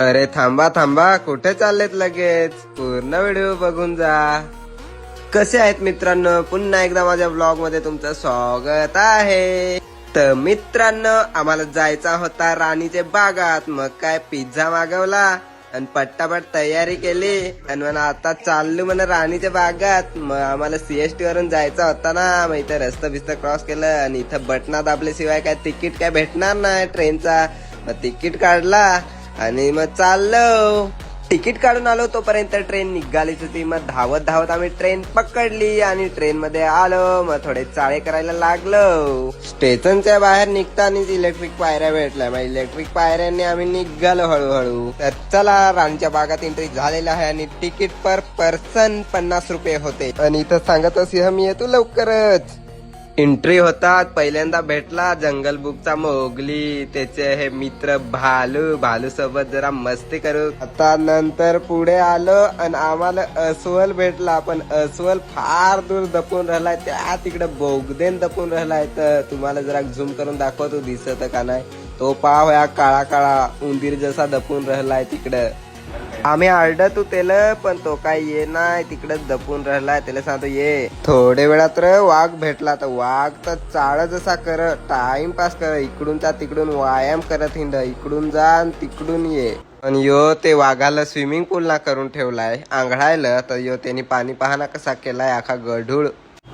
अरे थांबा थांबा, कुठे चाललेत लगेच? पूर्ण व्हिडिओ बघून जा. कसे आहेत मित्रांनो, पुन्हा एकदा माझ्या ब्लॉग मध्ये तुमचं स्वागत आहे. तर मित्रांनो, आम्हाला जायचा होता राणीचे बागात. मग काय पिझ्झा मागवला आणि पट्टापट तयारी केली आणि म्हणा आता चाललो म्हणा राणीच्या बागात. मग आम्हाला सीएसटी वरून जायचा होता ना, मग इथं रस्ता बिस्ता क्रॉस केलं आणि इथं बटना दाबल्याशिवाय काय तिकीट काय भेटणार नाही ट्रेनचा. मग तिकीट काढला आणि मग चाललो. तिकीट काढून आलो तोपर्यंत ट्रेन निघालीच होती. मग धावत धावत आम्ही ट्रेन पकडली आणि ट्रेन मध्ये आलो. मग थोडे चाळे करायला लागलो. स्टेशनच्या बाहेर निघतानीच इलेक्ट्रिक पायऱ्या भेटल्या. मग इलेक्ट्रिक पायऱ्यांनी आम्ही निघालो हळूहळू. तर चला, राणीच्या बागात एंट्री झालेला आहे आणि तिकीट पर पर्सन 50 रुपये होते. आणि इथं सांगत असे मी येतो लवकरच. एंट्री होतात. पहिल्यांदा भेटला जंगल बुकचा मोगली, त्याचे हे मित्र भालू सोबत जरा मस्ती करू. आता नंतर पुढे आलो आणि आम्हाला अस्वल भेटला. पण अस्वल फार दूर दपून राहिलाय, त्या तिकडे बोगदेन दपून राहिलाय. तर तुम्हाला जरा झूम करून दाखवतो, दिसत का नाही तो. पाव या काळा काळा उंदीर जसा दपून राहिलाय तिकडं. आम्ही आरडत त्याला, पण तो काय ये नाही, तिकडच दपून राहिलाय. त्याला सांगतो ये. थोडे वेळात वाघ भेटला. तर वाघ तर चाळ जसा कर, टाइमपास कर, इकडून त्या तिकडून व्यायाम करत हिंड, इकडून जा आणि तिकडून ये. आणि यो ते वाघाला स्विमिंग पूल ना करून ठेवलाय आंघळायला. तर यो त्यांनी पाणी पाहना कसा केलाय, आखा गढूळ.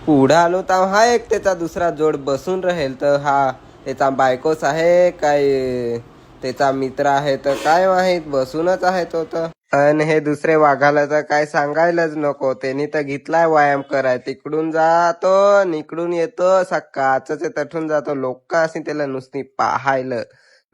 पुढे आलो तर हा एक त्याचा दुसरा जोड बसून राहील. तर हा त्याचा बायकोच आहे काय त्याचा मित्र आहे तर काय माहित, बसूनच आहे तो. तर आणि हे दुसरे वाघाला तर काय सांगायलाच नको, त्यांनी तर घेतलाय व्यायाम कराय. तिकडून जातो इकडून येतो, असा काचचे तठून जातो. लोक असे त्याला नुसती पाहायला.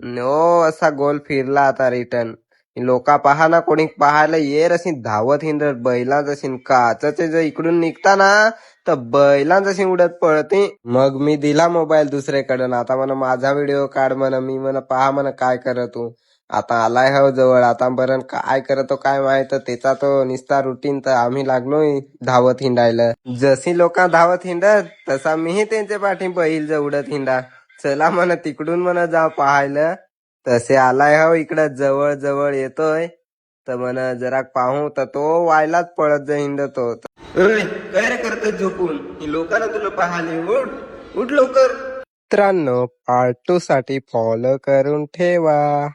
नो असा गोल फिरला आता रिटर्न. लोका पाहा कोणी पाहायला येर अशी धावत हिंडत बैला जशी. काचचे जर इकडून निघता ना तर बैला जशी उडत पळते. मग मी दिला मोबाईल दुसऱ्याकडून. आता म्हणा माझा व्हिडिओ काढ म्हणा. मी म्हणा पहा म्हणा काय करतो. आता आलाय हो जवळ. आता बरं काय करतो काय माहित, त्याचा तो निस्ता रुटीन. तर आम्ही लागलोय धावत हिंडायला. जशी लोक धावत हिंडत तसा मीही त्यांच्या पाठी बैल जवळत हिंडा. चला म्हणा तिकडून म्हणा जा पाहायला. तसे आलाय हो इकडं जवळ जवळ येतोय. तर म्हणा जरा पाहू तर तो वायलाच पळत जा हिंडतो. काय रे करतो झोपून, लोकांना तुला पाहाले. उठ उठ लवकर. मित्रांनो, पार्ट 2 साठी फॉलो करून ठेवा.